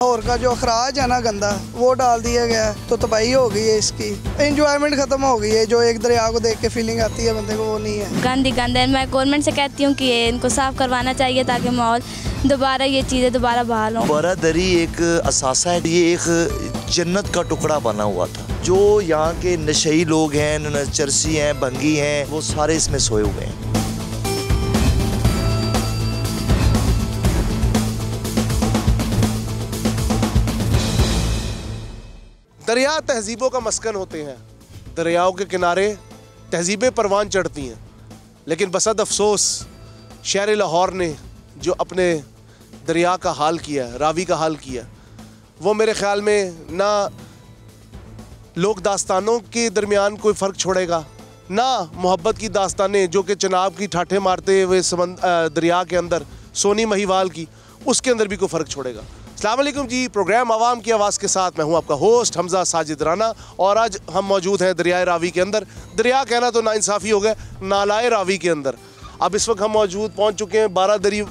और का जो अखराज है ना गंदा वो डाल दिया गया है तो तबाही हो गई है, इसकी एंजॉयमेंट खत्म हो गई है। जो एक दरिया को देख के फीलिंग आती है बंदे को वो नहीं है। गंद है। मैं गवर्नमेंट से कहती हूँ कि इनको साफ़ करवाना चाहिए ताकि माहौल दोबारा ये चीज़ें दोबारा बहाल हों। बारादरी एक असासा है, ये एक जन्नत का टुकड़ा बना हुआ था। जो यहाँ के नशई लोग हैं, चरसी हैं, भंगी हैं, वो सारे इसमें सोए हुए हैं। दरिया तहजीबों का मस्कन होते हैं। दरियाओं के किनारे तहजीबें परवान चढ़ती हैं, लेकिन बसद अफसोस शहर लाहौर ने जो अपने दरिया का हाल किया, रावी का हाल किया, वो मेरे ख्याल में ना लोक दास्तानों के दरमियान कोई फ़र्क छोड़ेगा, ना मोहब्बत की दास्तानें जो कि चनाब की ठाठे मारते हुए दरिया के अंदर सोनी महिवाल की, उसके अंदर भी कोई फ़र्क छोड़ेगा। अस्सलाम वालेकुम जी, प्रोग्राम आवाम की आवाज़ के साथ मैं हूं आपका होस्ट हमजा साजिद राना, और आज हम मौजूद हैं दरियाए रावी के अंदर। दरिया कहना तो नाइंसाफ़ी हो गया, नालाए रावी के अंदर। अब इस वक्त हम पहुंच चुके हैं बारादरी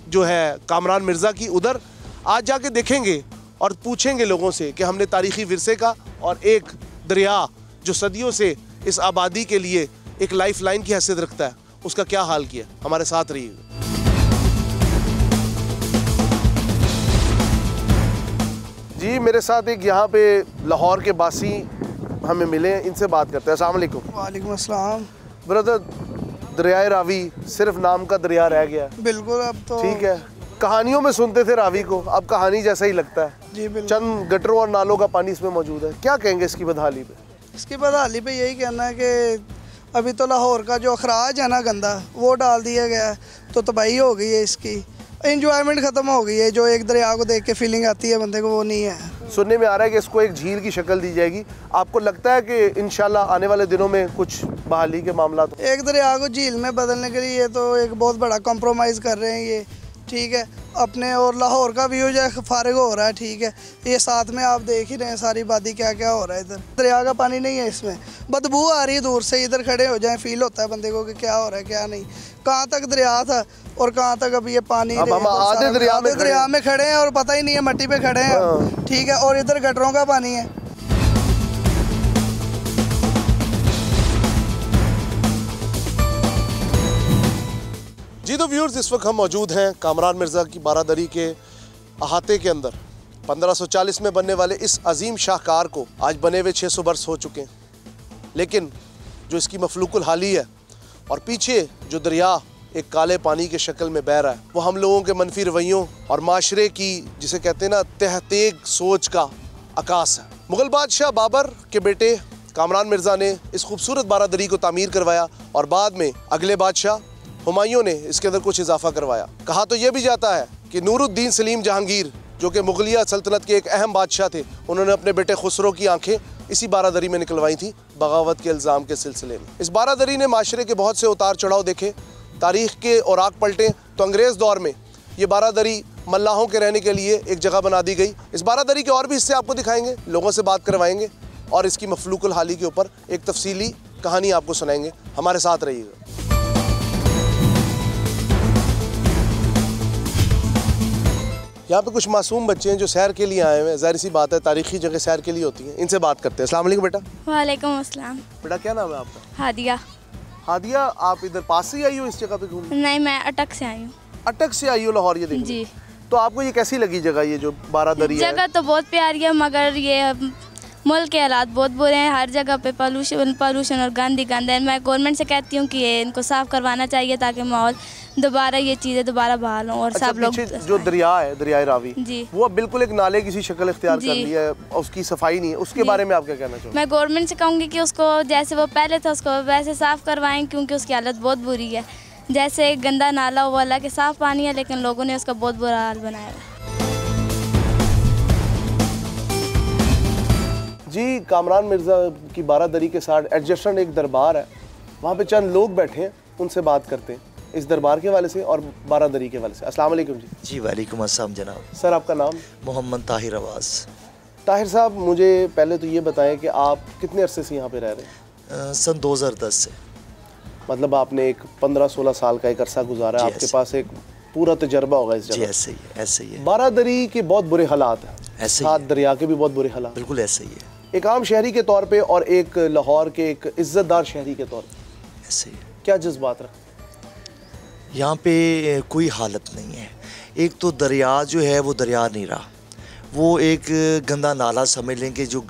जो है कामरान मिर्ज़ा की, उधर आज जाके देखेंगे और पूछेंगे लोगों से कि हमने तारीख़ी विरसे का और एक दरिया जो सदियों से इस आबादी के लिए एक लाइफ लाइन की हैसियत रखता है, उसका क्या हाल किया। हमारे साथ रहिएगा। जी, मेरे साथ एक यहाँ पे लाहौर के बासी हमें मिले हैं, इनसे बात करते हैं। अस्सलाम वालेकुम। वालेकुम अस्सलाम। ब्रदर, दरियाए रावी सिर्फ नाम का दरिया रह गया। बिल्कुल, अब तो ठीक है, कहानियों में सुनते थे रावी को, अब कहानी जैसा ही लगता है। जी बिल्कुल। चंद गटरों और नालों का पानी इसमें मौजूद है। क्या कहेंगे इसकी बदहाली पे? इसकी बदहाली पे यही कहना है कि अभी तो लाहौर का जो अखराज है ना गंदा वो डाल दिया गया है तो तबाही हो गई है, इसकी एंजॉयमेंट ख़त्म हो गई है। जो एक दरिया को देख के फीलिंग आती है बंदे को वो नहीं है। सुनने में आ रहा है कि इसको एक झील की शक्ल दी जाएगी। आपको लगता है कि इंशाल्लाह आने वाले दिनों में कुछ बहाली के मामला? तो एक दरिया को झील में बदलने के लिए तो एक बहुत बड़ा कॉम्प्रोमाइज़ कर रहे हैं ये, ठीक है। अपने और लाहौर का व्यू जो है फारिग हो रहा है, ठीक है। ये साथ में आप देख ही रहे हैं सारी बादी क्या क्या हो रहा है। इधर दरिया का पानी नहीं है, इसमें बदबू आ रही है दूर से। इधर खड़े हो जाए फील होता है बंदे को कि क्या हो रहा है क्या नहीं। कहाँ तक दरिया था और कहाँ तक अब ये पानी। अब हम आधे दरिया में खड़े हैं और पता ही नहीं है, मट्टी पे खड़े हैं, ठीक है। और इधर गटरों का पानी है। जी तो व्यूअर्स, इस वक्त हम मौजूद हैं कामरान मिर्ज़ा की बारादरी के अहाते के अंदर। 1540 में बनने वाले इस अजीम शाहकार को आज बने हुए 600 बरस हो चुके हैं, लेकिन जो इसकी मफलूकुल हाली है और पीछे जो दरिया एक काले पानी के शक्ल में बह रहा है, वो हम लोगों के मनफी रवैयों और माशरे की जिसे कहते हैं ना तहतेग सोच का अकास है। मुग़ल बादशाह बाबर के बेटे कामरान मिर्ज़ा ने इस खूबसूरत बारादरी को तामीर करवाया और बाद में अगले बादशाह हुमायूं ने इसके अंदर कुछ इजाफा करवाया। कहा तो यह भी जाता है कि नूरुद्दीन सलीम जहांगीर जो कि मुगलिया सल्तनत के एक अहम बादशाह थे, उन्होंने अपने बेटे खुसरो की आंखें इसी बारादरी में निकलवाई थी बगावत के इल्ज़ाम के सिलसिले में। इस बारादरी ने माशरे के बहुत से उतार चढ़ाव देखे, तारीख़ के औराक पलटे तो अंग्रेज़ दौर में ये बारादरी मल्लाहों के रहने के लिए एक जगह बना दी गई। इस बारादरी के और भी हिस्से आपको दिखाएंगे, लोगों से बात करवाएंगे और इसकी मफलूकुल हाली के ऊपर एक तफसीली कहानी आपको सुनाएंगे। हमारे साथ रहिएगा। यहाँ पे कुछ मासूम बच्चे हैं जो सैर के लिए आए हुए हैं। ज़ाहिर सी बात है, तारीखी जगह सैर के लिए होती हैं। इनसे बात करते हैं। अस्सलाम वालेकुम बेटा। वालेकुम अस्सलाम। बेटा क्या नाम है आपका? हादिया। हादिया, आप इधर पास से ही आई हो इस जगह पे घूमने? नहीं, मैं अटक से आई हूँ। अटक से आई हो लाहौर ये देखने? जी। तो आपको ये कैसी लगी जगह, ये जो बारादरी है? जगह तो बहुत प्यारी है, मगर ये मुल्क के हालात बहुत बुरे हैं। हर जगह पे पोल्यूशन और गंद ही गंद है। मैं गवर्नमेंट से कहती हूँ कि इनको साफ़ करवाना चाहिए ताकि माहौल दोबारा ये चीज़ें दोबारा बहाल हों और सब लोग। जो दरिया है, दरियाए रावी जी, वो अब बिल्कुल एक नाले की शक्ल इख्तियार कर ली है, उसकी सफाई नहीं है। उसके बारे में आप क्या कहना चाहोगे? मैं गवर्नमेंट से कहूँगी कि उसको जैसे वो पहले था उसको वैसे साफ़ करवाएं, क्योंकि उसकी हालत बहुत बुरी है। जैसे एक गंदा नाला वो अल्लाह के साफ़ पानी है, लेकिन लोगों ने उसका बहुत बुरा हाल बनाया है। जी, कामरान मिर्ज़ा की बारादरी के साथ एडजस्टेंट एक दरबार है, वहाँ पे चंद लोग बैठे हैं, उनसे बात करते हैं इस दरबार के वाले से और बारादरी के वाले से। अस्सलाम वालेकुम जी। जी वालेकुम अस्सलाम जनाब। सर, आपका नाम? मोहम्मद ताहिर अवाज़। ताहिर साहब, मुझे पहले तो ये बताएं कि आप कितने अरसे से यहाँ पे रह रहे हैं? सन 2010 से। मतलब आपने एक 15-16 साल का एक अरसा गुजारा है। आपके पास एक पूरा तजर्बा होगा इस जी जगह। ऐसे ही है, ऐसे ही है, बारादरी के बहुत बुरे हालात हैं, ऐसे ही साथ है, दरिया के भी बहुत बुरे हालात। बिल्कुल ऐसे ही है, एक आम शहरी के तौर पे और एक लाहौर के एक इज्जतदार शहरी के तौर पे ऐसे ही है। क्या जज्बात रखते हैं? यहाँ पे कोई हालत नहीं है। एक तो दरिया जो है वो दरिया नहीं रहा, वो एक गंदा नाला समझ लें कि जो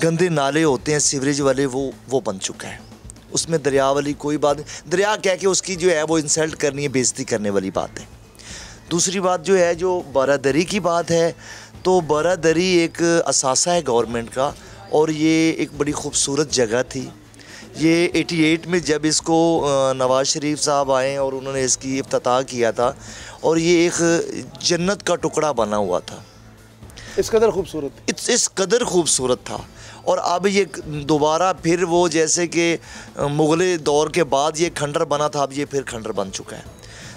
गंदे नाले होते हैं सीवरेज वाले वो बन चुका है। उसमें दरिया वाली कोई बात नहीं, दरिया कह के उसकी जो है वो इंसल्ट करनी है, बेइज्जती करने वाली बात है। दूसरी बात जो है, जो बारादरी की बात है, तो बारादरी एक असासा है गवर्नमेंट का, और ये एक बड़ी खूबसूरत जगह थी। ये 88 में जब इसको नवाज़ शरीफ साहब आए और उन्होंने इसकी इफ्तिताह किया था, और ये एक जन्नत का टुकड़ा बना हुआ था, इस कदर खूबसूरत, इस कदर खूबसूरत था। और अब ये दोबारा फिर वो जैसे कि मुग़ल दौर के बाद ये खंडर बना था, अब ये फिर खंडर बन चुका है।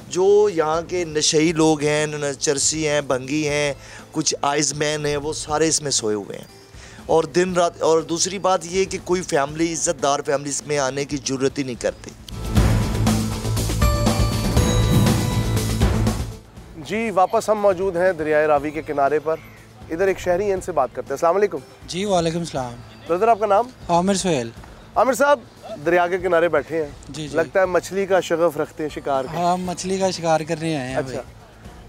जो यहाँ के नशई लोग हैं, चरसी हैं, भंगी हैं, कुछ आइज़मैन हैं, वो सारे इसमें सोए हुए हैं और दिन रात। और दूसरी बात ये कि कोई फैमिली, इज़्ज़तदार फैमिली इसमें आने की ज़रूरत ही नहीं करती। जी वापस हम मौजूद हैं दरियाए रावी के किनारे पर। इधर एक शहरी हैं, इनसे बात करते हैं। अस्सलाम वालेकुम। जी वालेकुम सलाम। ब्रदर आपका नाम? आमिर सुहेल। आमिर साहब, दरिया के किनारे बैठे हैं, जी जी। लगता है मछली का शगफ रखते हैं, शिकार का। हाँ, मछली का शिकार करने आए हैं। अच्छा,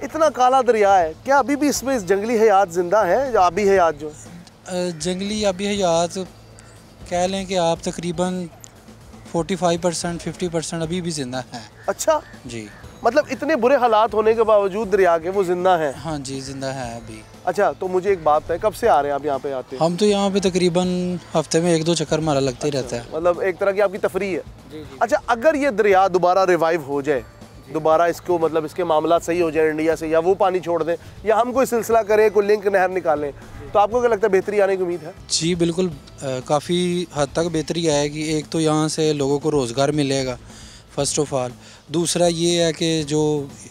इतना काला दरिया है, क्या अभी भी इसमें इस जंगली हयात जिंदा है या आबी हयात जो? जंगली आबी हयात कह लें कि आप तकरीबन 45% 50% अभी भी जिंदा हैं। अच्छा जी, मतलब इतने बुरे हालात होने के बावजूद दरिया के वो जिंदा हैं? हाँ जी, जिंदा है अभी। अच्छा, तो मुझे एक बात है, कब से आ रहे हैं आप यहाँ पे आते हैं? हम तो यहाँ पे तकरीबन हफ्ते में 1-2 चक्कर हमारा लगता ही रहता है। मतलब एक तरह की आपकी तफरी है। अच्छा, अगर ये दरिया दोबारा रिवाइव हो जाए, दोबारा इसको मतलब इसके मामला सही हो जाए इंडिया से, या वो पानी छोड़ दें या हम कोई सिलसिला करें, कोई लिंक नहर निकालें, तो आपको क्या लगता है बेहतरी आने की उम्मीद है? जी बिल्कुल, काफ़ी हद तक बेहतरी आएगी। एक तो यहाँ से लोगों को रोज़गार मिलेगा फ़र्स्ट ऑफ ऑल। दूसरा ये है कि जो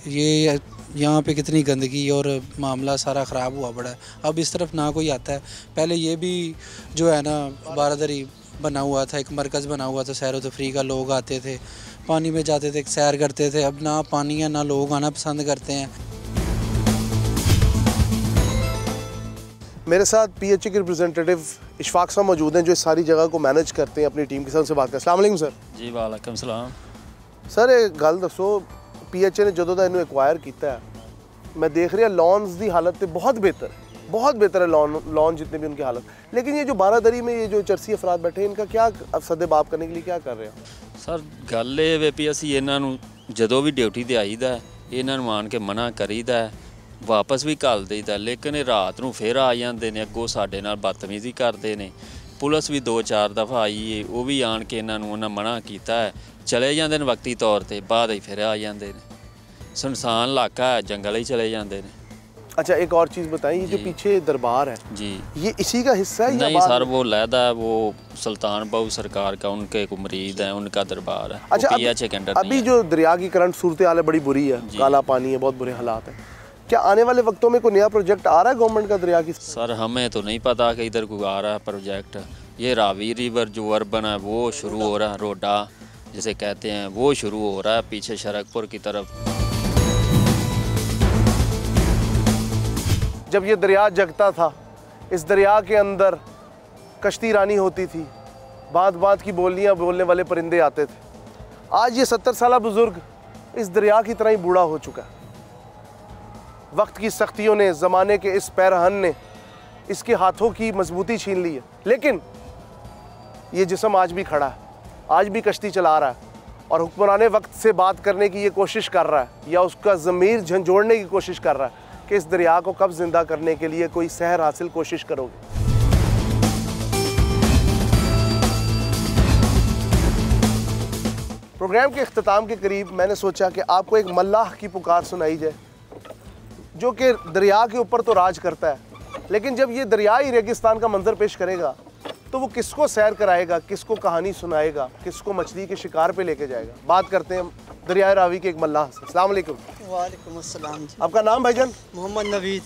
ये यहाँ पे कितनी गंदगी और मामला सारा ख़राब हुआ पड़ा है, अब इस तरफ ना कोई आता है। पहले ये भी जो है ना बारादरी बना हुआ था, एक मरकज़ बना हुआ था सैर व तफरी का, लोग आते थे, पानी में जाते थे, सैर करते थे। अब ना पानी है ना लोग आना पसंद करते हैं। मेरे साथ PHA के रिप्रेजेंटेटिव इशफाक साहब मौजूद हैं, जो इस सारी जगह को मैनेज करते हैं अपनी टीम के साथ। से बात करें। अस्सलाम वालेकुम सर। जी वालेकुम सलाम। सर एक गल दसो, PHA ने ਜਦੋਂ ਦਾ ਇਹਨੂੰ ਐਕਵਾਇਰ ਕੀਤਾ ਹੈ, मैं देख रहा लॉन्स की हालत तो बहुत बेहतर है, बहुत बेहतर है लॉन जितने भी उनकी हालत। लेकिन ये जो बारादरी में ये जो चरसी अफराद बैठे हैं, इनका क्या सदेबाप करने के लिए क्या कर रहे हैं? ਸਰ ਗੱਲ ਇਹ ਵੇ ਵੀ ਅਸੀਂ ਇਹਨਾਂ ਨੂੰ ਜਦੋਂ ਵੀ ਡਿਊਟੀ ਤੇ ਆਈਦਾ ਇਹਨਾਂ ਨੂੰ ਆਣ ਕੇ ਮਨਾ ਕਰੀਦਾ, ਵਾਪਸ ਵੀ ਘੱਲ ਦੇਈਦਾ, ਲੇਕਿਨ ਇਹ ਰਾਤ ਨੂੰ ਫੇਰ ਆ ਜਾਂਦੇ ਨੇ, ਅੱਗੋਂ ਸਾਡੇ ਨਾਲ ਬਦਤਮੀਜ਼ੀ ਕਰਦੇ ਨੇ। ਪੁਲਿਸ ਵੀ 2-4 ਦਫਾ ਆਈ ਹੈ, ਉਹ ਵੀ ਆਣ ਕੇ ਇਹਨਾਂ ਨੂੰ ਉਹਨਾਂ ਮਨਾ ਕੀਤਾ ਹੈ, ਚਲੇ ਜਾਂਦੇ ਨੇ ਵਕਤੀ ਤੌਰ ਤੇ, ਬਾਅਦ ਹੀ ਫਿਰ ਆ ਜਾਂਦੇ ਨੇ। सुनसान इलाका है, जंगल ही चले जाते हैं। अच्छा, एक और चीज़ बताइए, ये जो पीछे दरबार है जी, ये इसी का हिस्सा है? नहीं सर, वो लहदा है, वो सुल्तान बाहू सरकार का, उनके एक मुरीद हैं, उनका दरबार है। अच्छा, PHA के अंडर अभी जो दरिया की करंट सूरत हाल है बड़ी बुरी है, काला पानी है, बहुत बुरे हालात हैं। क्या आने वाले वक्तों में कोई नया प्रोजेक्ट आ रहा है गवर्नमेंट का दरिया की? सर हमें तो नहीं पता कि इधर कोई आ रहा है प्रोजेक्ट। ये रावी रिवर जो अर्बन है वो शुरू हो रहा है, रोडा जिसे कहते हैं, वो शुरू हो रहा है पीछे शरकपुर की तरफ। जब ये दरिया जगता था, इस दरिया के अंदर कश्ती रानी होती थी, बात बात की बोलियाँ बोलने वाले परिंदे आते थे। आज ये 70 साल बुज़ुर्ग इस दरिया की तरह ही बूढ़ा हो चुका है। वक्त की सख्तियों ने, ज़माने के इस पैरहन ने इसके हाथों की मजबूती छीन ली है, लेकिन ये जिस्म आज भी खड़ा है, आज भी कश्ती चला रहा है और हुक्मराने वक्त से बात करने की ये कोशिश कर रहा है, या उसका ज़मीर झंझोड़ने की कोशिश कर रहा है कि इस दरिया को कब जिंदा करने के लिए कोई सहर हासिल कोशिश करोगे। प्रोग्राम के इख्तिताम के करीब मैंने सोचा कि आपको एक मल्लाह की पुकार सुनाई जाए, जो कि दरिया के ऊपर तो राज करता है, लेकिन जब ये दरियाई रेगिस्तान का मंजर पेश करेगा तो वो किसको सैर कराएगा, किसको कहानी सुनाएगा, किसको मछली के शिकार पे लेके जाएगा। बात करते हैं दरियाए रावी के एक मल्लाह से। अस्सलाम वालेकुम। वालेकुम अस्सलाम। आपका नाम भाईजान? मोहम्मद नवीद।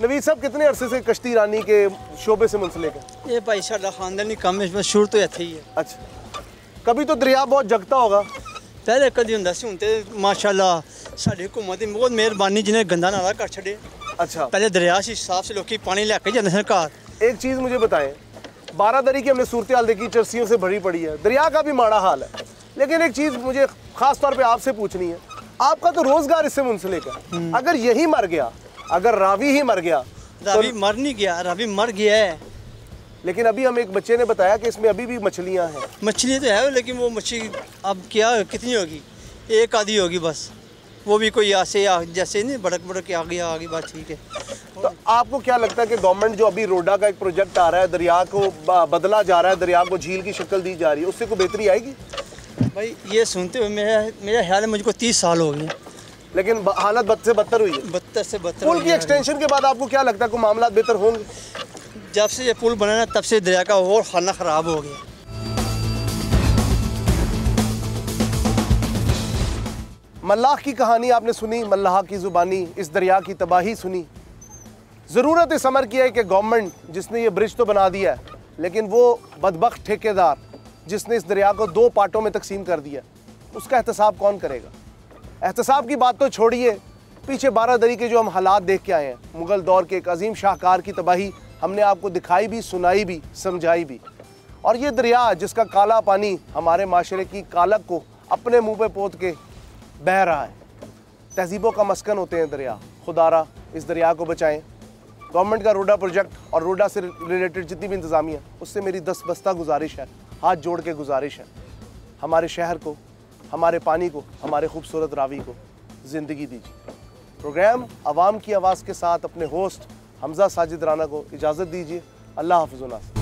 नवीद साहब, कितने अरसे से कश्ती रानी के शोबे से मुंसलिक है? ये भाई साडा खानदानी काम है, शुरू तो इत्थे ही है। अच्छा, कभी तो दरिया बहुत जगता होगा? पहले कदी हुंदा सी, हुण ते माशाअल्लाह साडी हुकूमत की बहुत मेहरबानी जिन्हें गंदा नाला कर छड़े। अच्छा, पहले दरिया से साफ से लोग पानी लेके जाते थे घर। एक चीज़ मुझे बताएं, बारादरी की हमने सूरत हाल देखी, चरसियों से भरी पड़ी है, दरिया का भी माड़ा हाल है, लेकिन एक चीज़ मुझे ख़ास तौर पे आपसे पूछनी है, आपका तो रोज़गार इससे मुंसलिक है। अगर यही मर गया, अगर रावी ही मर गया, रावी मर नहीं गया, रावी मर गया है। लेकिन अभी हम एक बच्चे ने बताया कि इसमें अभी भी मछलियाँ हैं। मछली तो है, लेकिन वो मछली अब क्या कितनी होगी, एक आधी होगी बस, वो भी कोई ऐसे जैसे नहीं भड़क भड़क के आ गई बस, ठीक है। तो आपको क्या लगता है कि गवर्नमेंट जो अभी रोडा का एक प्रोजेक्ट आ रहा है, दरिया को बदला जा रहा है, दरिया को झील की शक्ल दी जा रही है, उससे कोई बेहतरी आएगी? भाई ये सुनते हुए मेरा ख्याल है मुझको 30 साल हो गए, लेकिन हालत बद से बदतर हुई है। बदतर से बदतर। पुल की एक्सटेंशन के बाद आपको क्या लगता है कोई मामला बेहतर होंगे? जब से ये पुल बना ना तब से दरिया का और खाना ख़राब हो गया। मल्लाह की कहानी आपने सुनी, मल्लाह की ज़ुबानी, इस दरिया की तबाही सुनी। ज़रूरत इस अमर की है कि गवर्नमेंट जिसने ये ब्रिज तो बना दिया है, लेकिन वो बदबख्त ठेकेदार जिसने इस दरिया को 2 पार्टों में तकसीम कर दिया, उसका एहतसाब कौन करेगा? एहतसाब की बात तो छोड़िए, पीछे बारादरी के जो हम हालात देख के आए हैं, मुग़ल दौर के एक अजीम शाहकार की तबाही हमने आपको दिखाई भी, सुनाई भी, समझाई भी। और ये दरिया जिसका काला पानी हमारे माशरे की कालक को अपने मुँह पे पोत के बह रहा है, तहजीबों का मस्कन होते हैं दरिया। खुदारा इस दरिया को बचाएं। गवर्नमेंट का रोडा प्रोजेक्ट और रोडा से रिलेटेड जितनी भी इंतज़ामिया, उससे मेरी 10 बस्ता गुजारिश है, हाथ जोड़ के गुजारिश है, हमारे शहर को, हमारे पानी को, हमारे खूबसूरत रावी को ज़िंदगी दीजिए। प्रोग्राम आवाम की आवाज़ के साथ अपने होस्ट हमजा साजिद राना को इजाज़त दीजिए। अल्लाह हाफ़िज़।